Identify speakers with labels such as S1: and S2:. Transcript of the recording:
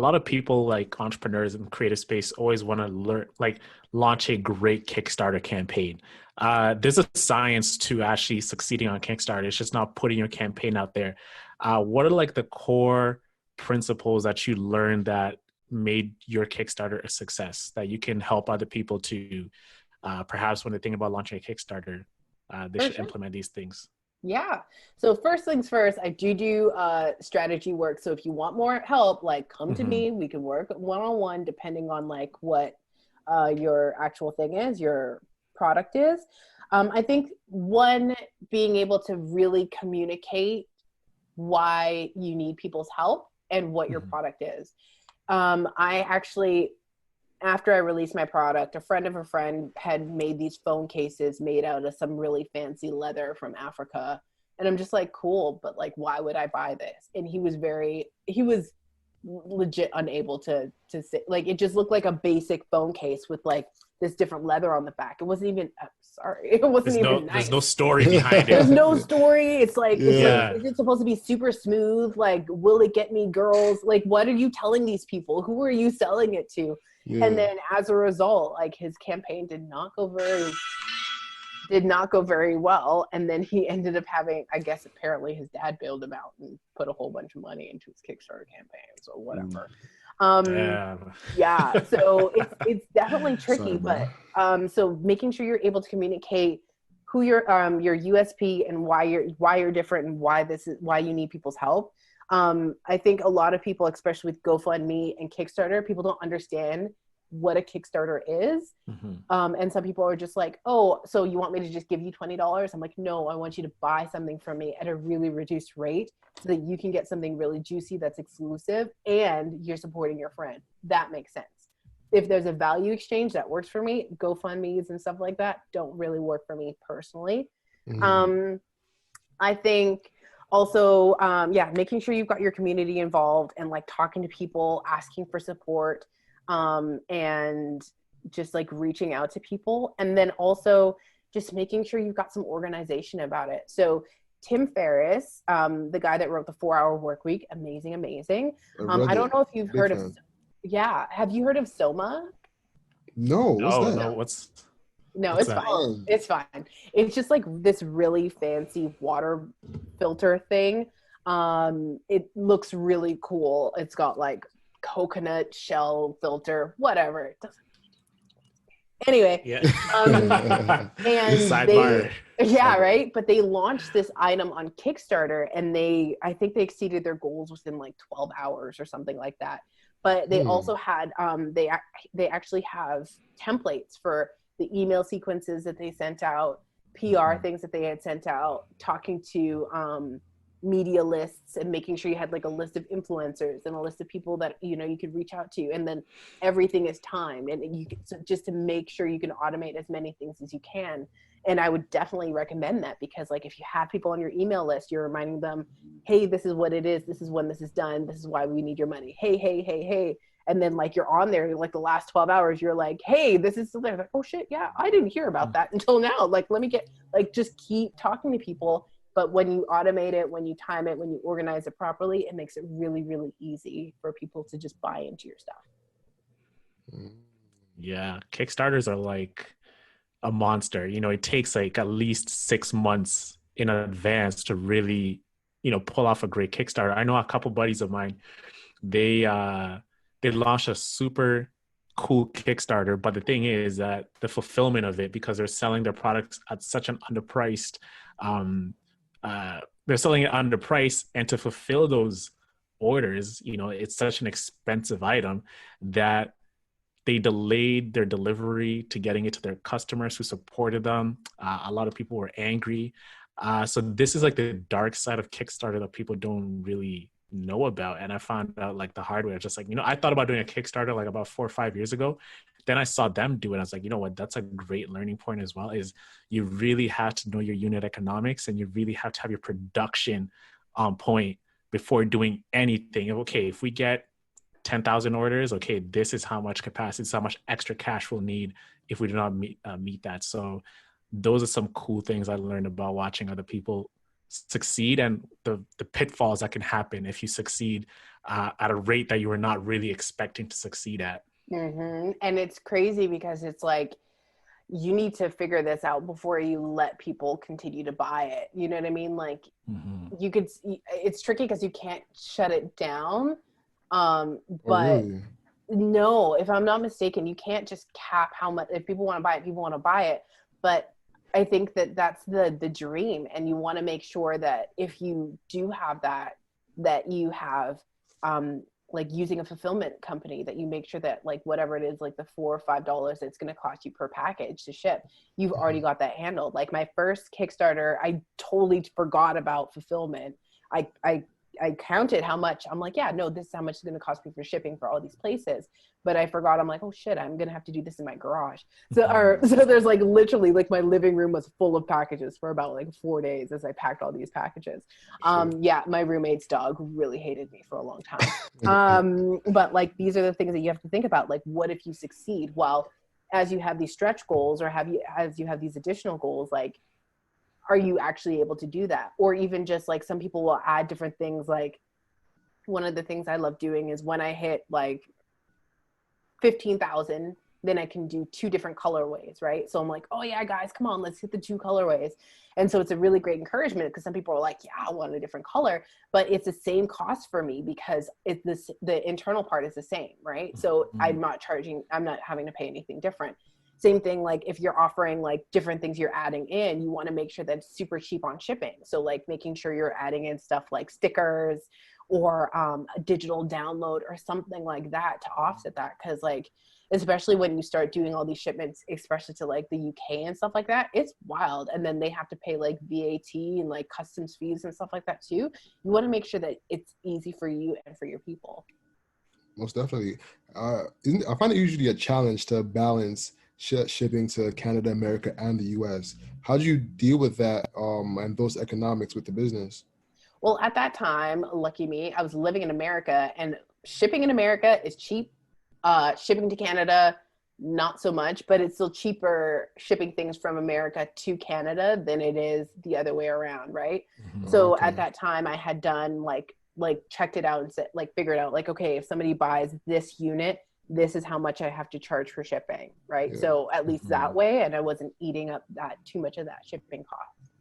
S1: lot of people like entrepreneurs in the creative space always want to learn, like launch a great Kickstarter campaign. There's a science to actually succeeding on Kickstarter. It's just not putting your campaign out there. What are like the core principles that you learned that made your Kickstarter a success that you can help other people to perhaps when they think about launching a Kickstarter, they
S2: For
S1: should
S2: sure.
S1: implement these things?
S2: Yeah. So first things first, I do strategy work. So if you want more help, like come to
S1: Hmm.
S2: me. We can work one-on-one depending on like what your actual thing is, your product is. I think one, being able to really communicate why you need people's help and what your
S1: Hmm.
S2: product is. I actually, after I released my product, a friend of a friend had made these phone cases made out of some really fancy leather from Africa. And I'm just like, cool, but like, why would I buy this? And he was legit unable to say, like, it just looked like a basic phone case with like this different leather on the back. It wasn't even, sorry, it wasn't even
S1: There's no
S2: nice.
S1: story behind
S2: There's
S1: it.
S2: no story. It's like,
S3: Yeah.
S1: Yeah.
S2: is it supposed to be super smooth? Like, will it get me girls? Like, what are you telling these people? Who are you selling it to? And
S3: Yeah.
S2: then as a result, like his campaign did not go very well. And then he ended up having, I guess apparently his dad bailed him out and put a whole bunch of money into his Kickstarter campaign. So whatever.
S1: Damn.
S2: Yeah, so it's definitely
S3: Sorry,
S2: tricky,
S3: bro.
S2: but so making sure you're able to communicate who your USP and why you're different and why you need people's help. I think a lot of people, especially with GoFundMe and Kickstarter, people don't understand what a Kickstarter is.
S1: Hmm.
S2: And some people are just like, oh, so you want me to just give you $20? I'm like, no, I want you to buy something from me at a really reduced rate so that you can get something really juicy that's exclusive and you're supporting your friend. That makes sense. If there's a value exchange that works for me, GoFundMe's and stuff like that don't really work for me personally.
S3: Mhm.
S2: I think also, yeah, making sure you've got your community involved and like talking to people, asking for support, and just like reaching out to people. And then also just making sure you've got some organization about it. So Tim Ferriss, the guy that wrote the 4 Hour Work Week, amazing, amazing.
S3: I read
S2: I
S3: it.
S2: don't know if you've
S3: Big
S2: heard of,
S3: fan.
S2: yeah, have you heard of Soma?
S3: No, what's
S1: No,
S3: that?
S1: no,
S2: No,
S1: what's
S2: it's
S1: that?
S2: fine.
S3: Fun.
S2: It's fine. It's just like this really fancy water filter thing. It looks really cool. It's got like coconut shell filter, whatever. It doesn't. Anyway,
S1: Yeah.
S2: and
S1: Sidebar.
S2: yeah,
S1: Sidebar.
S2: right. But they launched this item on Kickstarter, and I think they exceeded their goals within like 12 hours or something like that. But they also had, they actually have templates for the email sequences that they sent out, PR things that they had sent out, talking to media lists and making sure you had like a list of influencers and a list of people that you could reach out to, and then everything is timed, and so just to make sure you can automate as many things as you can. And I would definitely recommend that, because like if you have people on your email list, you're reminding them, hey, this is what it is, this is when this is done, this is why we need your money, hey, hey, hey, hey. And then like you're on there like the last 12 hours, you're like, hey, this is something. Like, oh shit, yeah, I didn't hear about that until now. Like, let me get, like, just keep talking to people. But when you automate it, when you time it, when you organize it properly, it makes it really, really easy for people to just buy into your stuff.
S1: Yeah, Kickstarters are like a monster. It takes like at least 6 months in advance to really, pull off a great Kickstarter. I know a couple buddies of mine, they they launched a super cool Kickstarter, but the thing is that the fulfillment of it, because they're selling their products at such an underpriced, um, they're selling it underpriced, and to fulfill those orders, it's such an expensive item that they delayed their delivery to getting it to their customers who supported them. A lot of people were angry. So this is like the dark side of Kickstarter that people don't really know about. And I found out like the hard way. Just like, I thought about doing a Kickstarter like about 4 or 5 years ago. Then I saw them do it. I was like, you know what? That's a great learning point as well, is you really have to know your unit economics, and you really have to have your production on point before doing anything. Okay, if we get 10,000 orders, okay, this is how much capacity, so how much extra cash we'll need if we do not meet that. So those are some cool things I learned about watching other people succeed and the pitfalls that can happen if you succeed at a rate that you were not really expecting to succeed at.
S2: And it's crazy because it's like, you need to figure this out before you let people continue to buy it. You know what I mean? Like it's tricky because you can't shut it down. But
S3: really?
S2: no, if I'm not mistaken, you can't just cap how much, if people want to buy it, people want to buy it. But I think that that's the dream. And you want to make sure that if you do have that you have, like using a fulfillment company, that you make sure that like whatever it is, like the $4 or $5 it's going to cost you per package to ship, you've already got that handled. Like my first Kickstarter, I totally forgot about fulfillment. I counted how much. I'm like, yeah, no, this is how much it's going to cost me for shipping for all these places. But I forgot. I'm like, oh shit, I'm going to have to do this in my garage. So there's like literally like my living room was full of packages for about like 4 days as I packed all these packages. Yeah, my roommate's dog really hated me for a long time. But like, these are the things that you have to think about. Like, what if you succeed? Well, as you have these stretch goals or as you have these additional goals, like, are you actually able to do that? Or even just like some people will add different things. Like one of the things I love doing is when I hit like 15,000, then I can do 2 different colorways, right? So I'm like, oh yeah, guys, come on, let's hit the 2 colorways. And so it's a really great encouragement because some people are like, yeah, I want a different color, but it's the same cost for me because the internal part is the same, right? So I'm not having to pay anything different. Same thing, like if you're offering like different things you're adding in, you want to make sure that it's super cheap on shipping. So like making sure you're adding in stuff like stickers or a digital download or something like that to offset that. Because like, especially when you start doing all these shipments, especially to like the UK and stuff like that, it's wild. And then they have to pay like VAT and like customs fees and stuff like that too. You want to make sure that it's easy for you and for your people.
S3: Most definitely. I find it usually a challenge to balance shipping to Canada, America, and the US. How do you deal with that and those economics with the business?
S2: Well, at that time, lucky me, I was living in America, and shipping in America is cheap. Shipping to Canada, not so much, but it's still cheaper shipping things from America to Canada than it is the other way around, right? So at that time, I had done like checked it out and said, like figured out like, okay, if somebody buys this unit, this is how much I have to charge for shipping, right? So at least that way, and I wasn't eating up that too much of that shipping cost.